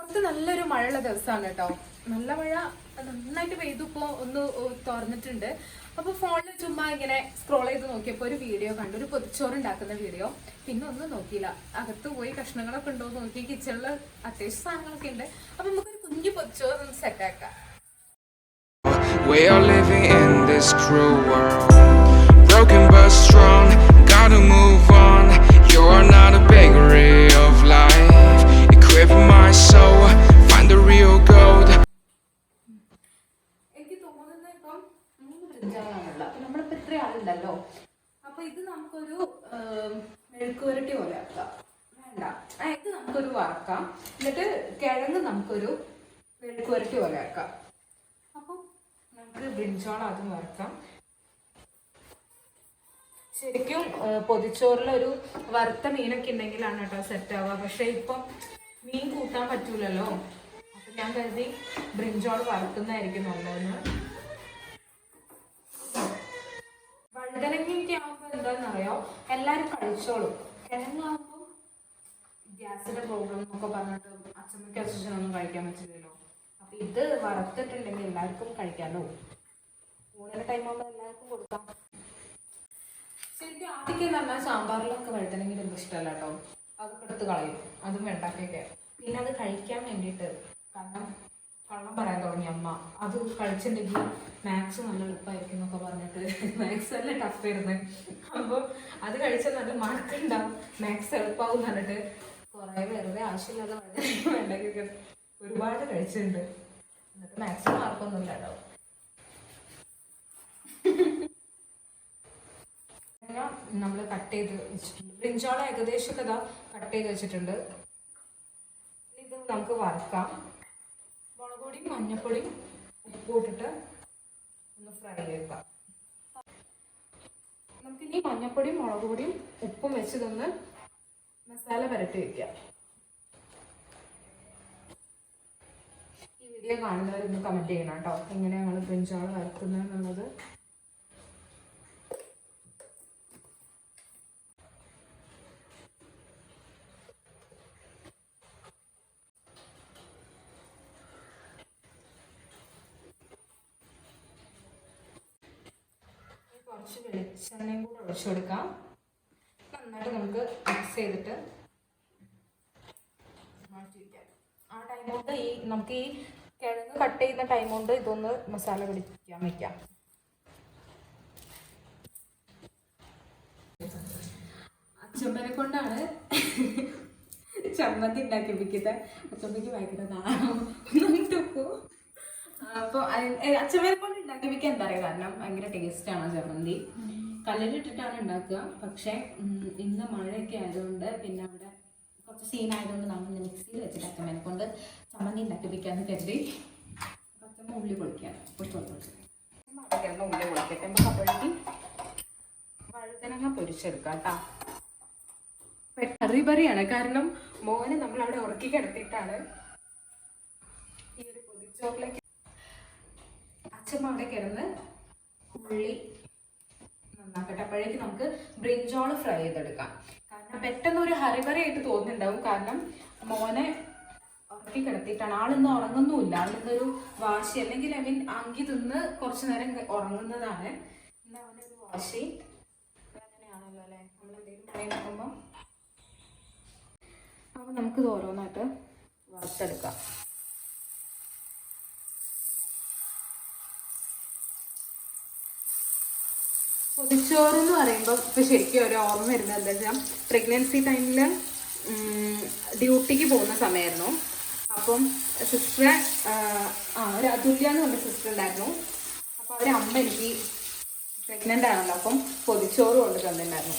പുറത്ത് നല്ലൊരു മഴയുള്ള ദിവസമാണ് കേട്ടോ. നല്ല മഴ നന്നായിട്ട് പെയ്തു. ഇപ്പോൾ ഒന്ന് തുറന്നിട്ടുണ്ട്. അപ്പോൾ ഫോണിൽ ചുമ്മാ ഇങ്ങനെ സ്ക്രോൾ ചെയ്ത് നോക്കിയപ്പോൾ ഒരു വീഡിയോ കണ്ടു, ഒരു പൊതിച്ചോറ് ഉണ്ടാക്കുന്ന വീഡിയോ. പിന്നെ ഒന്നും നോക്കിയില്ല, അകത്ത് പോയി കഷ്ണങ്ങളൊക്കെ ഉണ്ടോ എന്ന് നോക്കി. കിച്ചണിൽ അത്യാവശ്യം സാധനങ്ങളൊക്കെ ഉണ്ട്. അപ്പൊ നമുക്കൊരു കുഞ്ഞു പൊതിച്ചോറ് സെറ്റ് ആക്കാം. We are living in this cruel world, broken but strong, gotta move on. You are not a bakery of life, equip my soul, find the real gold. എനിക്ക് തോന്നുന്നത് ഇപ്പം 3 ബ്രിഞ്ചാളാണുള്ളത്. അപ്പൊ നമ്മളിപ്പോ ഇത്ര ആളുണ്ടല്ലോ. അപ്പൊ ഇത് നമുക്കൊരു മെഴുക്കുവരട്ടി പോലെ ആക്കാം. വേണ്ട, ഇത് നമുക്കൊരു വറക്കാം. എന്നിട്ട് കിഴങ്ങ് നമുക്കൊരു മെഴുക്കുവരട്ടി പോലെ ആക്കാം. അപ്പം നമുക്ക് ബ്രിഞ്ചോളം അതും വറുക്കാം. ശരിക്കും പൊതിച്ചോറിലൊരു വറുത്ത മീനൊക്കെ ഉണ്ടെങ്കിലാണ് കേട്ടോ സെറ്റ് ആവുക. പക്ഷെ ഇപ്പം മീൻ കൂട്ടാൻ പറ്റൂലല്ലോ. അപ്പൊ ഞാൻ കരുതി ബ്രിഞ്ചോൾ വറുക്കുന്നതായിരിക്കും നല്ലതെന്ന്. വഴുതനങ്ങയൊക്കെ ആകുമ്പോൾ എന്താണെന്നറിയോ, എല്ലാവരും കഴിച്ചോളും. കിഴങ്ങാകുമ്പോൾ ഗ്യാസിന്റെ പ്രോബ്ലം എന്നൊക്കെ പറഞ്ഞിട്ട് അച്ഛമ്മയ്ക്ക് അച്ഛനൊന്നും കഴിക്കാൻ പറ്റില്ലല്ലോ. അപ്പൊ ഇത് വറുത്തിട്ടുണ്ടെങ്കിൽ എല്ലാവർക്കും കഴിക്കാമല്ലോ. ഊണിന്റെ ടൈം ആകുമ്പോൾ എല്ലാവർക്കും കൊടുക്കാം. ശരിക്കും ആദ്യമൊക്കെ പറഞ്ഞാൽ സാമ്പാറിലൊക്കെ വഴുതനെങ്കിൽ എനിക്ക് ഇഷ്ടമല്ല കേട്ടോ. അതൊക്കെ എടുത്ത് കളയും, അതും വെണ്ടക്കൊക്കെ. പിന്നെ അത് കഴിക്കാൻ വേണ്ടിയിട്ട്, കാരണം കള്ളം പറയാൻ തുടങ്ങി അമ്മ. അത് കഴിച്ചിട്ടുണ്ടെങ്കിൽ മാത്സ് നല്ല എളുപ്പമായിരിക്കും എന്നൊക്കെ പറഞ്ഞിട്ട്. മാത്സ് നല്ല ടഫ് ആയിരുന്നു. അപ്പോൾ അത് കഴിച്ചാൽ നല്ല മാർക്ക് ഉണ്ടാവും, മാത്സ് എളുപ്പമാവും പറഞ്ഞിട്ട് കുറേ വെറുതെ ആവശ്യമില്ലാതെ വഴുതനങ്ങ വെണ്ടക്കൊക്കെ ഒരുപാട് കഴിച്ചിട്ടുണ്ട്. എന്നിട്ട് മാക്സിമം മാർക്കൊന്നും ഇല്ലാണ്ടാവും. നമ്മൾ കട്ട് ചെയ്ത് വെച്ചിട്ടുണ്ട്. ബ്രിഞ്ചോളം ഏകദേശം ഇതാ കട്ട് ചെയ്ത് വെച്ചിട്ടുണ്ട്. ഇത് നമുക്ക് വറുക്കാം. മുളക് പൊടിയും മഞ്ഞപ്പൊടിയും ഉപ്പും ഇട്ടിട്ട് ഒന്ന് ഫ്രൈ ചെയ്തെടുക്കാം. നമുക്കിനി മഞ്ഞപ്പൊടിയും മുളക് പൊടിയും ഉപ്പും വെച്ചതൊന്ന് മസാല പുരട്ടി വെക്കാം. വീഡിയോ കാണുന്നവരൊന്ന് കമന്റ് ചെയ്യണം കേട്ടോ, എങ്ങനെയാണ് ഞങ്ങൾ ബ്രിഞ്ചോൾ വറുക്കുന്നത് എന്നുള്ളത്. കുറച്ച് വെളിച്ചെണ്ണയും കൂടെ ഒഴിച്ചു കൊടുക്കാം. നന്നായിട്ട് നമുക്ക് മിക്സ് ചെയ്തിട്ട് മാറ്റി വയ്ക്കാം. ആ ടൈം കൊണ്ട് നമുക്ക് ഈ കിഴങ്ങ് കട്ട് ചെയ്യുന്ന ടൈം കൊണ്ട് ഇതൊന്ന് മസാല പിടിക്കാൻ വയ്ക്കാം. അച്ചമ്മനെ കൊണ്ടാണ് ചമ്മന്തി ഉണ്ടാക്കി വെക്കുന്നത്. അച്ചമ്മയ്ക്ക് ഭയങ്കര നാണോ ുപ്പോ. അപ്പോൾ അച്ചമ്മനെ കൊണ്ട് ഉണ്ടാക്കി വെക്കാൻ എന്താ പറയുക, കാരണം ഭയങ്കര ടേസ്റ്റാണ് ചമ്മന്തി. കല്ലിലിട്ടിട്ടാണ് ഉണ്ടാക്കുക. പക്ഷെ ഇന്ന് മഴയൊക്കെ ആയതുകൊണ്ട്, പിന്നെ അവിടെ കുറച്ച് സീനായതുകൊണ്ട് നമ്മൾ മിക്സിയിൽ വെച്ചിട്ട് അച്ചമ്മനെ കൊണ്ട് ചമ്മന്തി ഉണ്ടാക്കിപ്പിക്കാന്ന് കരുതി. അച്ചമ്മ ഉള്ളി പൊളിക്കാൻ ഉള്ളി പൊളിക്കട്ടെ. നമുക്ക് അപ്പോഴേക്ക് വഴുതനങ്ങ പൊരിച്ചെടുക്കാം കേട്ടോ. ഹറിബറിയാണ്, കാരണം മോനെ നമ്മൾ അവിടെ ഉറക്കി കിടത്തിയിട്ടാണ് ഈ ഒരു പൊതിച്ചോറിലേക്ക്. അച്ചമ്മ അവിടെ കിടന്ന് ഉള്ളി നന്നാക്കട്ടെ. അപ്പോഴേക്ക് നമുക്ക് ബ്രിഞ്ചോൾ ഫ്രൈ ചെയ്തെടുക്കാം. കാരണം പെട്ടെന്ന് ഒരു ഹറിബറി ആയിട്ട് തോന്നുന്നുണ്ടാവും, കാരണം മോനെ ഉറക്കി കിടത്തിയിട്ടാണ്. ആളിന്ന് ഉറങ്ങുന്നുമില്ല. ആളിന്നൊരു വാശി, അല്ലെങ്കിൽ ഐ മീൻ അങ്കി തിന്ന് കുറച്ചു നേരം ഉറങ്ങുന്നതാണ്. ഇന്ന് അവനൊരു വാശി. അങ്ങനെയാണല്ലോ അല്ലേ നമ്മൾ എന്തെങ്കിലും പണി നോക്കുമ്പോൾ. അപ്പം നമുക്കിത് ഓരോന്നായിട്ട് വറുത്തെടുക്കാം. പൊതിച്ചോറ് എന്ന് പറയുമ്പോൾ ഇപ്പം ശരിക്കും ഒരു ഓർമ്മ വരുന്നത് എന്താ വെച്ചാൽ, പ്രഗ്നൻസി ടൈമിൽ ഡ്യൂട്ടിക്ക് പോകുന്ന സമയമായിരുന്നു. അപ്പം സിസ്റ്ററെ ഒരു അതുല്യ എന്ന് പറഞ്ഞ സിസ്റ്റർ ഉണ്ടായിരുന്നു. അപ്പോൾ അവരെ അമ്മ എനിക്ക് പ്രഗ്നൻ്റ് ആണല്ലോ, അപ്പം പൊതിച്ചോറ് കൊണ്ട് തന്നിട്ടുണ്ടായിരുന്നു.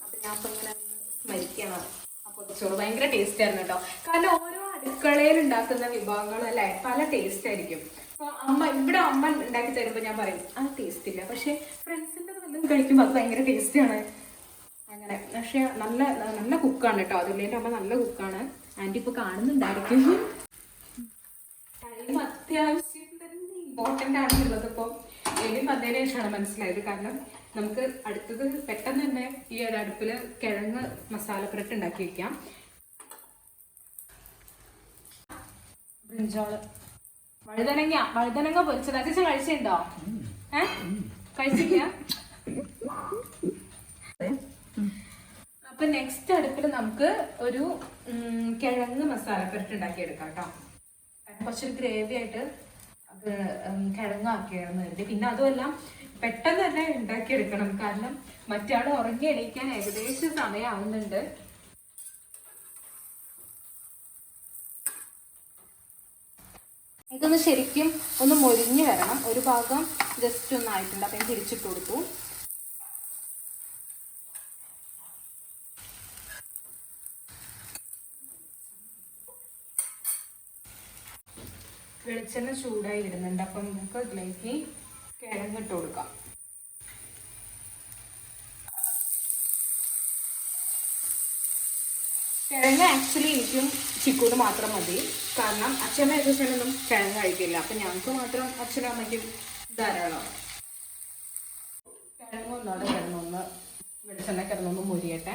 അപ്പം ഞാൻ അപ്പം ഇങ്ങനെ സ്മരിക്കണം. ആ പൊതിച്ചോറ് ഭയങ്കര ടേസ്റ്റ് ആയിരുന്നു കേട്ടോ. കാരണം ഓരോ അടുക്കളയിൽ ഉണ്ടാക്കുന്ന വിഭവങ്ങളല്ലേ പല ടേസ്റ്റ് ആയിരിക്കും. അപ്പോൾ ഇവിടെ അമ്മ ഉണ്ടാക്കി തരുമ്പോൾ ഞാൻ പറയും അത് ടേസ്റ്റ് ഇല്ല, പക്ഷെ ഫ്രണ്ട്സിൻ്റെ വല്ലതും കഴിക്കുമ്പോൾ അത് ഭയങ്കര ടേസ്റ്റിയാണ്. അങ്ങനെ പക്ഷെ നല്ല നല്ല കുക്കാണ് കേട്ടോ. അതുല്ലേൻ്റെ അമ്മ നല്ല കുക്കാണ്. ആൻറ്റി ഇപ്പോൾ കാണുന്നുണ്ടായിരിക്കും. ടൈം അത്യാവശ്യം തന്നെ ഇമ്പോർട്ടൻ്റ് ആണെന്നുള്ളത് ഇപ്പോൾ എനിക്ക് അതിന് ശേഷമാണ് മനസ്സിലായത്. കാരണം നമുക്ക് അടുത്തത് പെട്ടെന്ന് തന്നെ ഈ ഒരു അടുപ്പിൽ കിഴങ്ങ് മസാല പുരട്ട് ഉണ്ടാക്കി വയ്ക്കാം. ബ്രിഞ്ചോള് വഴുതനങ്ങ പൊരിച്ചത് അച്ഛൻ കഴിച്ചിട്ടുണ്ടോ? കഴിച്ചില്ല. അപ്പൊ നെക്സ്റ്റ് അടുപ്പിൽ നമുക്ക് ഒരു കിഴങ്ങ് മസാല പുരട്ടി ഉണ്ടാക്കി എടുക്കാം കേട്ടോ. കുറച്ചൊരു ഗ്രേവി ആയിട്ട് അത് കിഴങ്ങാക്കിയായിരുന്നു കരുതി. പിന്നെ അതുമല്ല പെട്ടെന്ന് തന്നെ ഉണ്ടാക്കിയെടുക്കണം, കാരണം മറ്റാൾ ഉറങ്ങി എണീക്കാൻ ഏകദേശം സമയമാവുന്നുണ്ട്. ഇതൊന്ന് ശരിക്കും ഒന്ന് മൊരിഞ്ഞ് വരണം. ഒരു ഭാഗം ജസ്റ്റ് ഒന്നായിട്ടുണ്ട്, അപ്പം ഞാൻ തിരിച്ചിട്ട് കൊടുത്തു. വെളിച്ചെണ്ണ ചൂടായി വരുന്നുണ്ട്, അപ്പം നമുക്ക് ഇതിലേക്ക് കിഴങ്ങിട്ട് കൊടുക്കാം. കിഴങ്ങ് ആക്ച്വലി എനിക്കും ചിക്കൂട് മാത്രം മതി, കാരണം അച്ഛനും അച്ഛനൊന്നും കിഴങ്ങ് കഴിക്കില്ല. അപ്പം ഞങ്ങൾക്ക് മാത്രം അച്ഛനും അമ്മയ്ക്കും ധാരാളമാണ്. കിഴങ്ങൊന്നോടെ കിടന്നൊന്ന് വെളിച്ചെണ്ണ കിടന്നൊന്ന് മുരിയട്ടെ.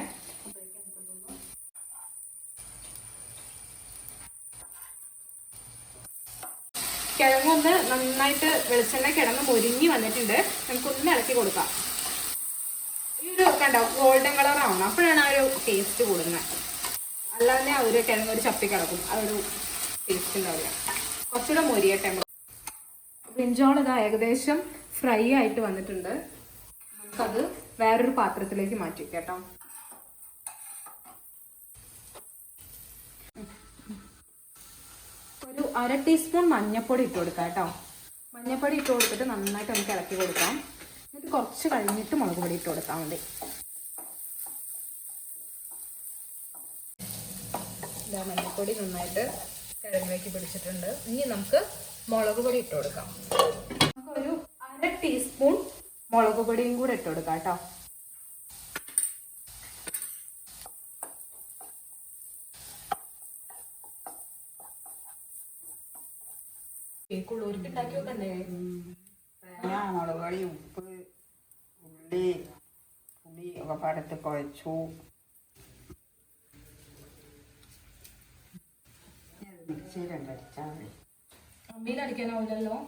കിഴങ്ങൊന്ന് നന്നായിട്ട് വെളിച്ചെണ്ണ കിടന്ന് മൊരിഞ്ഞ് വന്നിട്ടുണ്ട്. നമുക്കൊന്ന് ഇളക്കി കൊടുക്കാം. ഈ ഒരു കണ്ടോ ഗോൾഡൻ കളർ ആവണം, അപ്പോഴാണ് ആ ഒരു ടേസ്റ്റ് കൂടുന്നത്. അല്ലാതെ ആ ഒരു കിഴങ്ങ് ഒരു ചപ്പി കിടക്കും, ആ ഒരു ടേസ്റ്റ് ഉണ്ടാവില്ല. കുറച്ചുകൂടെ മൊരിയട്ടെ. ബ്രിഞ്ചോൾ ഇതാ ഏകദേശം ഫ്രൈ ആയിട്ട് വന്നിട്ടുണ്ട്. നമുക്കത് വേറൊരു പാത്രത്തിലേക്ക് മാറ്റി കേട്ടോ. ഒരു 1/2 ടീസ്പൂൺ മഞ്ഞൾപ്പൊടി ഇട്ട് കൊടുക്കാം കേട്ടോ. മഞ്ഞൾപ്പൊടി ഇട്ട് കൊടുത്തിട്ട് നന്നായിട്ട് നമുക്ക് ഇളക്കി കൊടുക്കാം. എന്നിട്ട് കുറച്ച് കഴിഞ്ഞിട്ട് മുളക് പൊടി ഇട്ട് കൊടുത്താൽ മതി. മഞ്ഞൾപ്പൊടി നന്നായിട്ട് കിഴങ്ങിലേക്ക് പിടിച്ചിട്ടുണ്ട്. ഇനി നമുക്ക് മുളക് പൊടി ഇട്ട് കൊടുക്കാം. നമുക്കൊരു 1/2 ടീസ്പൂൺ മുളക് പൊടിയും കൂടെ ഇട്ട് കൊടുക്കാം കേട്ടോ. ഉണ്ടാക്കി വെക്കണ്ടേ? തേങ്ങ, മുളക് പൊടി, ഉപ്പ്, ഉള്ളി, പുളി ഒക്കെ പടത്ത് കുഴച്ചു. മിക്സിയിലടിച്ചാൽ മതി. അമ്മിയിൽ അടിക്കാനാവില്ലല്ലോ.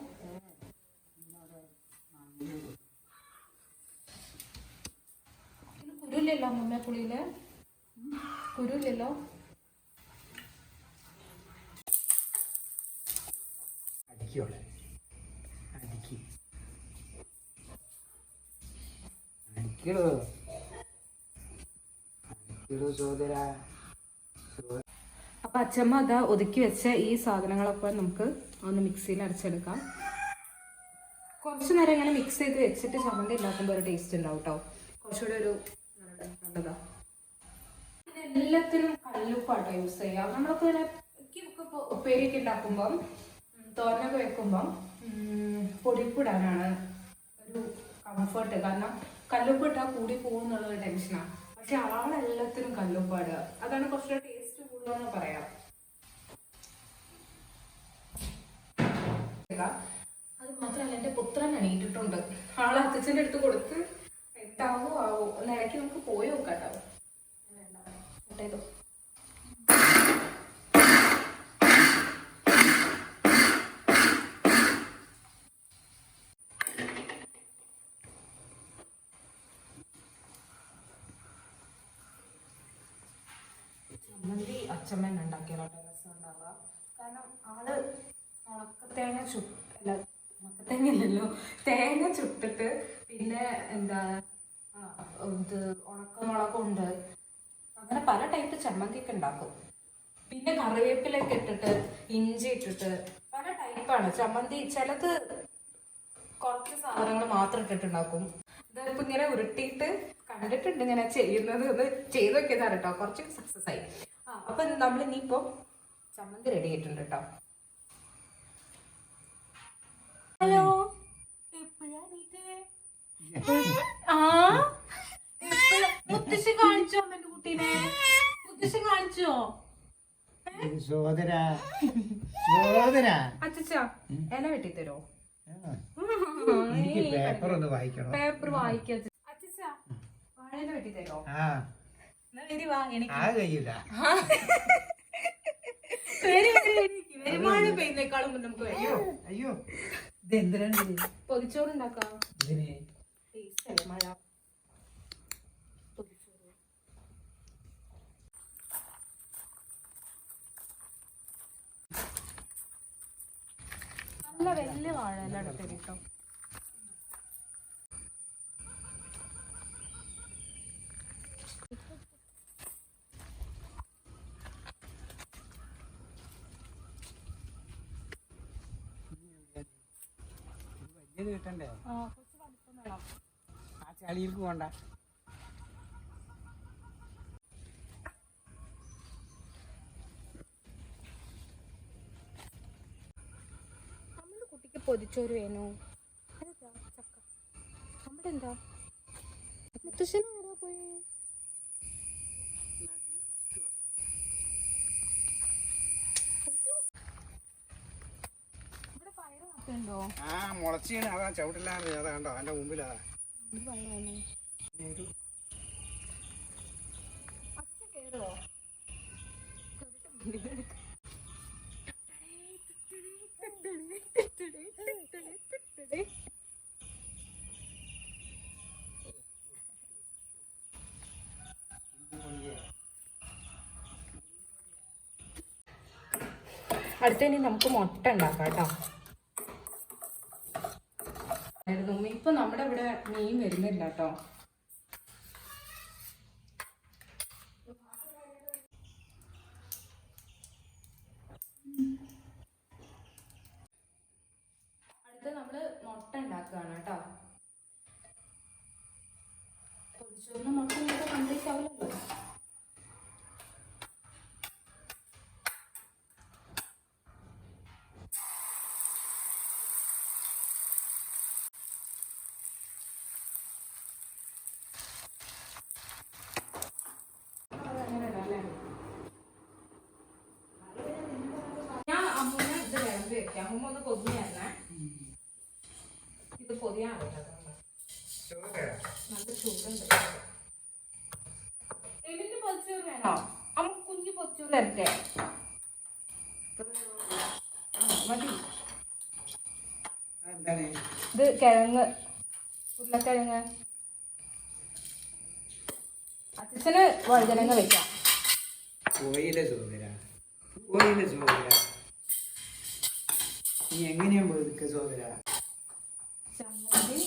കുരുല്ലല്ലോ അമ്മ, പുളിയില് കുരുല്ലല്ലോ. അടിക്കോളെ അടിക്ക് അടിക്കടോ അടിക്കടോ സോദര. അപ്പൊ അച്ഛമ്മ അതാ ഒതുക്കി വെച്ച ഈ സാധനങ്ങളൊക്കെ നമുക്ക് ഒന്ന് മിക്സിയിൽ അരച്ചെടുക്കാം. കുറച്ച് നേരം ഇങ്ങനെ മിക്സ് ചെയ്ത് വെച്ചിട്ട് ചമ്മന്തി ഉണ്ടാക്കുമ്പോൾ ഒരു ടേസ്റ്റ് ഉണ്ടാവും കേട്ടോ. കുറച്ചുകൂടെ ഒരു നല്ലതാ. എല്ലാത്തിനും കല്ലുപ്പാട്ടോ യൂസ് ചെയ്യാം. നമ്മളൊക്കെ ഇങ്ങനെ ഉപ്പേരിയൊക്കെ ഉണ്ടാക്കുമ്പം തോരനൊക്കെ വെക്കുമ്പം പൊടിപ്പിടാനാണ് ഒരു കംഫർട്ട്, കാരണം കല്ലുപ്പ് ഇട്ടാൽ കൂടി പോകുന്നുള്ളൊരു ടെൻഷനാണ്. പക്ഷെ ആളെല്ലാത്തിനും കല്ലുപ്പാടുക, അതാണ് കുറച്ചുകൂടെ ടേസ്റ്റ് കൂടുതലെന്ന് പറയാം. അത് മാത്രമല്ല എൻ്റെ പുത്രൻ എണീറ്റിട്ടുണ്ട്. ആളെ അച്ഛൻ്റെ അടുത്ത് കൊടുത്ത് എന്താവോ ആവോ നിലയ്ക്ക് നമുക്ക് പോയി നോക്കാട്ടോ. കേട്ടോ ചമ്മന്തി അച്ഛമ്മ ഉണ്ടാക്കിയാലോ രസം ഉണ്ടാവുക. കാരണം ആള് ഉണക്കത്തേങ്ങ ഉണക്കത്തേങ്ങയല്ലല്ലോ, തേങ്ങ ചുട്ടിട്ട് പിന്നെ എന്താ ഇത് ഉണക്കമുളകുണ്ട്, അങ്ങനെ പല ടൈപ്പ് ചമ്മന്തിയൊക്കെ ഉണ്ടാക്കും. പിന്നെ കറിവേപ്പിലൊക്കെ ഇട്ടിട്ട് ഇഞ്ചി ഇട്ടിട്ട് പല ടൈപ്പാണ് ചമ്മന്തി. ചിലത് കുറച്ച് സാധനങ്ങൾ മാത്രം ഇട്ടിട്ടുണ്ടാക്കും. ഇതിപ്പോ ഇങ്ങനെ ഉരുട്ടിയിട്ട് കണ്ടിട്ടുണ്ട് ഇങ്ങനെ ചെയ്യുന്നത്. ഒന്ന് ചെയ്ത് നോക്കിയതാണ് കേട്ടോ, കുറച്ച് സക്സസ് ആയി. അപ്പൊ നമ്മൾ ഇനിയിപ്പോ ചമ്മന്തി റെഡി ആയിട്ടുണ്ട് കേട്ടോ. ഹലോ, എപ്പോഴാ മുത്തശ്ശി കാണിച്ചോ അമ്മന്റെ കുട്ടീനെ? മുത്തശ്ശി കാണിച്ചോ? അച്ഛാ ഇല വെട്ടി തരോ? പേപ്പർ വായിക്കാ. അച്ഛാ വാഴയില വെട്ടി തരോ? പെരുമാൾ പെയ്യുന്നേക്കാളും മുന്നേ നമുക്ക് അയ്യോ അയ്യോ ഇത് എന്തിനാണ് ഇത്? പൊതിച്ചോറുണ്ടാക്കാം. ഇതിന് ടേസ്റ്റ് അല്ലേ മഴ. പൊതിച്ചോറ് നല്ല വലിയ വാഴ എല്ലാം എടുത്തരും കേട്ടോ. വലിയത് കിട്ടണ്ടേ? കുറച്ച് വലിപ്പം വേണം. ആ ചളിയിലേക്ക് പോണ്ട. നമ്മുടെ കുട്ടിക്ക് പൊതിച്ചോറ് വേണോ? അതെന്താ ചക്ക? നമ്മുടെ എന്താ മുത്തശ്ശൻ ആരാ പോയി? ഇവിടെ പയറ് മാത്രമുണ്ടോ? ആ മുളച്ചാണ് അതാ ചവിട്ടില്ലാതെ അതാ കണ്ടോ എൻ്റെ മുമ്പിലാ. ഇത് പയറാണ്. അച്ഛ കേറുവോ? അടുത്തതിന് നമുക്ക് മുട്ട ഉണ്ടാക്കാം കേട്ടോ. ഇപ്പൊ നമ്മുടെ ഇവിടെ മീൻ വരുന്നില്ല കേട്ടോ. അടുത്ത നമ്മള് മുട്ട ഉണ്ടാക്കുകയാണ് കേട്ടോ. പൊതിച്ചോറിന് മുട്ട കംപ്ലീറ്റ് ആവില്ലല്ലോ. ഞാൻ അമ്മൂനെ ഇത് വിളമ്പി വെക്കാം. അമ്മൂമ്മ ഒന്ന് പൊതിഞ്ഞേ. ഇത് പൊതിയാണല്ലോ നല്ല ചൂടുണ്ട്. എലിന്റെ പൊതിച്ചോറ് വേണോ? അമ്മ കുഞ്ഞു പൊതിച്ചോറ് തരട്ടെ? മതി. എന്താണ് ഇത് കിഴങ്ങ്, ഉരുളക്കിഴങ്ങ്. അച്ഛന് വഴുതനങ്ങ വെക്കാം. കോയിലെ സോദര, കോയിലെ സോദര, നീ എങ്ങനെയാ പോയി സോദര? ചമ്മന്തി,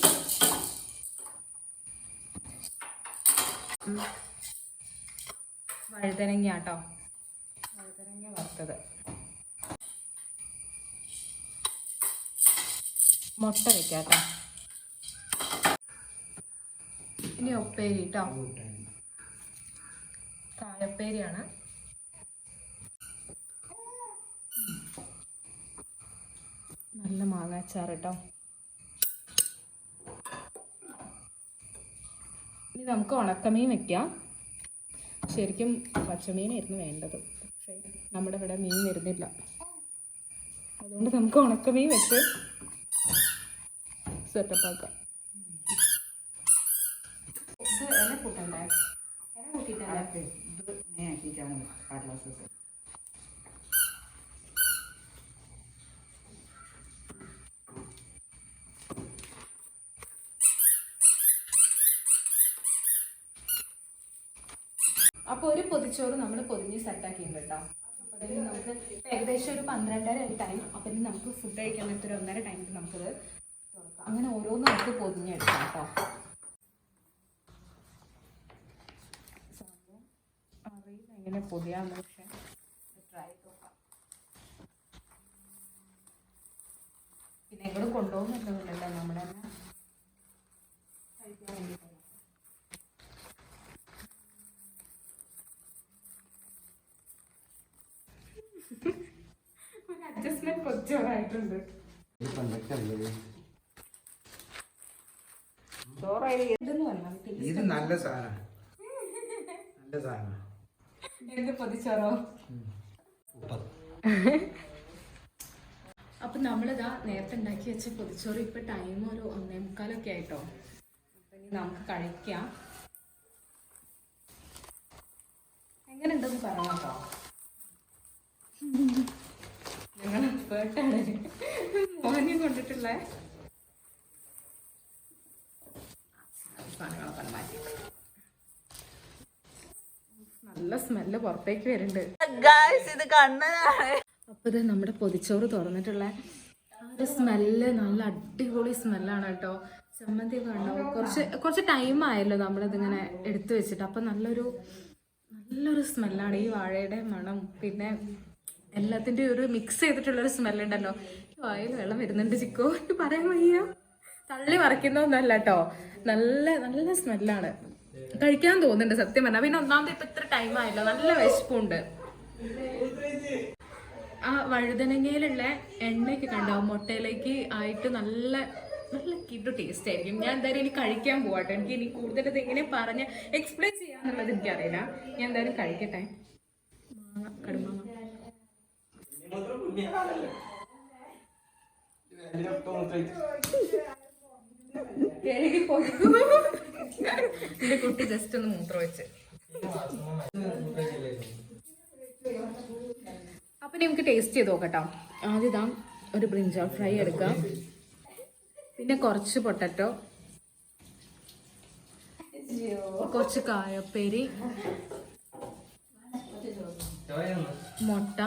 വഴുതനങ്ങ കേട്ടോ. വഴുതനങ്ങ വറുത്തത്, മുട്ട വെക്കാം കേട്ടോ. ഇനി ഉപ്പേരി കേട്ടോ. കായപ്പേരിയാണ്. നല്ല മാങ്ങാച്ചാറ് കേട്ടോ. ഇനി നമുക്ക് ഉണക്കമീൻ വെക്കാം. ശരിക്കും പച്ചമീനായിരുന്നു വേണ്ടത്, പക്ഷേ നമ്മുടെ ഇവിടെ മീൻ വരുന്നില്ല. അതുകൊണ്ട് നമുക്ക് ഉണക്കമീൻ വെച്ച് സെറ്റപ്പാക്കാം. ഇത് ഇല കൂട്ടണ്ടേ? ഇല കൂട്ടിയിട്ടല്ലേ? ഇത് നേക്കിയിട്ടാണ് കടലാസ്. അപ്പോൾ ഒരു പൊതിച്ചോറ് നമ്മൾ പൊതിഞ്ഞ് സെറ്റാക്കിയിട്ടുണ്ട് കേട്ടോ. അപ്പോൾ അതിന് നമുക്ക് ഏകദേശം ഒരു 12:30 ടൈം. അപ്പം ഇനി നമുക്ക് ഫുഡ് കഴിക്കാൻ പറ്റുന്ന ഒരു 1:30 ടൈമിൽ നമുക്കത് തുറക്കാം. അങ്ങനെ ഓരോന്ന് നമുക്ക് പൊതിഞ്ഞെടുക്കാം കേട്ടോ. സംഭവം അറിയില്ല എങ്ങനെ പൊതിയാന്ന്, പക്ഷെ ട്രൈ നോക്കാം. പിന്നെ എങ്ങോട്ട് കൊണ്ടുപോകുന്നില്ലല്ലോ, നമ്മളെ തന്നെ കഴിക്കാൻ വേണ്ടിയിട്ടല്ല. അഡ്ജസ്റ്റ്മെന്റ് കൊച്ചോറായിട്ടുണ്ട്. ഇത് നല്ല സാധനം, നല്ല സാധനം. എന്ത് പൊതിച്ചോറോ? അപ്പൊ നമ്മളിതാ നേരത്തെ ഉണ്ടാക്കി വെച്ച പൊതിച്ചോറ് ഇപ്പൊ ടൈം ഒരു 1:45 ആയിട്ടോ. അപ്പൊ ഇനി നമുക്ക് കഴിക്കാം. എങ്ങനെ ഉണ്ടെന്ന് പറയാം കേട്ടോ. ഞങ്ങൾ വെച്ചിട്ടുള്ള സാധനങ്ങളൊക്കെ മാറ്റി. നല്ല സ്മെല്ല് പുറത്തേക്ക് വരുന്നുണ്ട്. ഇത് കണ്ണനാണ്. അപ്പൊ ഇത് നമ്മുടെ പൊതിച്ചോറ് തുറന്നിട്ടുള്ള ആ ഒരു സ്മെല്ല് നല്ല അടിപൊളി സ്മെല്ലാണ് കേട്ടോ. ചമ്മന്തി ഒക്കെ ഉണ്ടാവും. കുറച്ച് ടൈം ആയല്ലോ നമ്മളിതിങ്ങനെ എടുത്തു വെച്ചിട്ട്. അപ്പൊ നല്ലൊരു സ്മെല്ലാണ് ഈ വാഴയുടെ മണം, പിന്നെ എല്ലാത്തിൻ്റെയും ഒരു മിക്സ് ചെയ്തിട്ടുള്ളൊരു സ്മെല്ലുണ്ടല്ലോ. വായിൽ വെള്ളം വരുന്നുണ്ട് ചിക്കോ, എനിക്ക് പറയാൻ വയ്യ. തള്ളി മറിക്കുന്നൊന്നുമല്ല കേട്ടോ, നല്ല സ്മെല്ലാണ്. കഴിക്കാൻ തോന്നുന്നുണ്ട് സത്യം പറഞ്ഞാൽ. പിന്നെ ഒന്നാമത് ഇപ്പൊ ഇത്ര ടൈം ആയല്ലോ, നല്ല വിശപ്പുണ്ട്. ആ വഴുതനങ്ങയിലുള്ള എണ്ണയൊക്കെ കണ്ടാവും മുട്ടയിലേക്ക് ആയിട്ട് നല്ല കിട്ടു ടേസ്റ്റ് ആയിരിക്കും. ഞാൻ എന്തായാലും ഇനി കഴിക്കാൻ പോവാട്ടോ. എനിക്ക് ഇനി കൂടുതൽ ഇത് എങ്ങനെ പറഞ്ഞ് എക്സ്പ്ലെയിൻ ചെയ്യാന്നുള്ളത് എനിക്കറിയില്ല. ഞാൻ എന്തായാലും കഴിക്കട്ടെ. മാങ്ങ, കടുമാങ്ങ. എന്റെ കുട്ടി ജസ്റ്റ് ഒന്ന് മൂത്രം വെച്ച്. അപ്പൊ നമുക്ക് ടേസ്റ്റ് ചെയ്ത് നോക്കട്ടോ. ആദ്യം ഇതാ ഒരു ബ്രിഞ്ചാൾ ഫ്രൈ എടുക്കാം, പിന്നെ കുറച്ച് പൊട്ടറ്റോ, കുറച്ച് കായപ്പേരി, മുട്ട,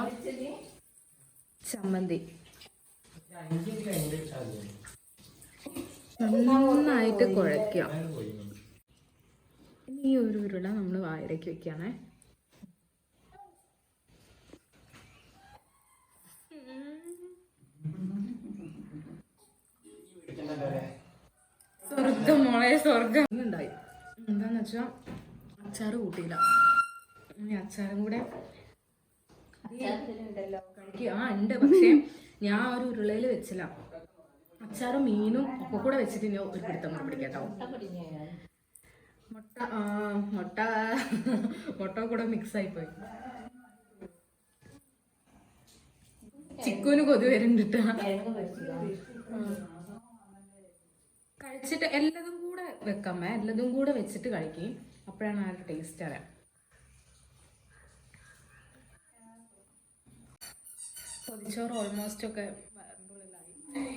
ചമ്മന്തി. നന്നായിട്ട് കുഴയ്ക്കുക. ഇനി ഈ ഒരു ഉരുള നമ്മൾ വായിലേക്ക് വെക്കുകയാണേ. സ്വർഗം മോളെ, സ്വർഗം ഉണ്ടായി. എന്താന്ന് വെച്ചാ അച്ചാറ് കൂട്ടിയില്ല. ഇനി അച്ചാറും കൂടെ കഴിക്കുക. ഉണ്ട്, പക്ഷെ ഞാൻ ഒരു ഉരുളയിൽ വെച്ചില്ല. അച്ചാറും മീനും ഒക്കെ കൂടെ വെച്ചിട്ട് ഇനി ഒരു പിടുത്തം കൂടെ പിടിക്കാട്ടോ. മുട്ട കൂടെ മിക്സ് ആയിപ്പോയി. ചിക്കുവിന് കൊതി വരുന്നുണ്ട്. കഴിച്ചിട്ട് എല്ലാതും കൂടെ വെക്കാമേ, എല്ലാതും കൂടെ വെച്ചിട്ട് കഴിക്കും. അപ്പോഴാണ് ആ ഒരു ടേസ്റ്റ് അറിയാം. പൊതിച്ചോറ് ഓൾമോസ്റ്റ് ഒക്കെ വരണ്ടുള്ളിലായി.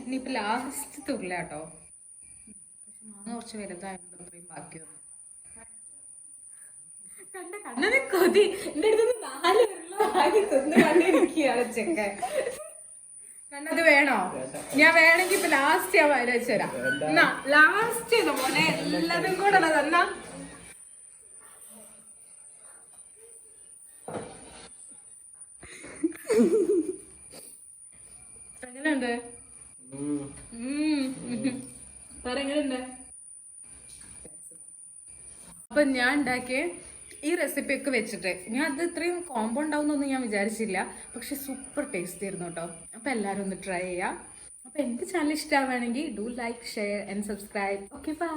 ഇനിയിപ്പോൾ ലാസ്റ്റ് തുറില്ല കേട്ടോ. പക്ഷെ മാങ്ങ കുറച്ച് വലുതായതുകൊണ്ട് അത്രയും ബാക്കി വന്നു. കണ്ണന് കൊതി. എൻ്റെ അടുത്ത് 4 ഉരുള തിന്ന് കണ്ടിരിക്കുകയാണ് ചെക്കൻ. കണ്ണത് വേണോ? ഞാൻ വേണമെങ്കിൽ ഇപ്പൊ ലാസ്റ്റ് ഞാൻ വയല വെച്ച് തരാം. എന്നാ ലാസ്റ്റ് മോനെ എല്ലാതും കൂടെ തന്നാ. എങ്ങനെയുണ്ട്? എങ്ങനെയുണ്ട്? അപ്പൊ ഞാൻ ഉണ്ടാക്കിയ ഈ റെസിപ്പി ഒക്കെ വെച്ചിട്ട് ഞാൻ അത് ഇത്രയും കോംബോ ഉണ്ടാവുന്നൊന്നും ഞാൻ വിചാരിച്ചില്ല. പക്ഷെ സൂപ്പർ ടേസ്റ്റ് ആയിരുന്നു കേട്ടോ. അപ്പൊ എല്ലാവരും ഒന്ന് ട്രൈ ചെയ്യാം. അപ്പൊ എന്റെ ചാനൽ ഇഷ്ടമാവുകയാണെങ്കിൽ do like, share and subscribe. Okay, by.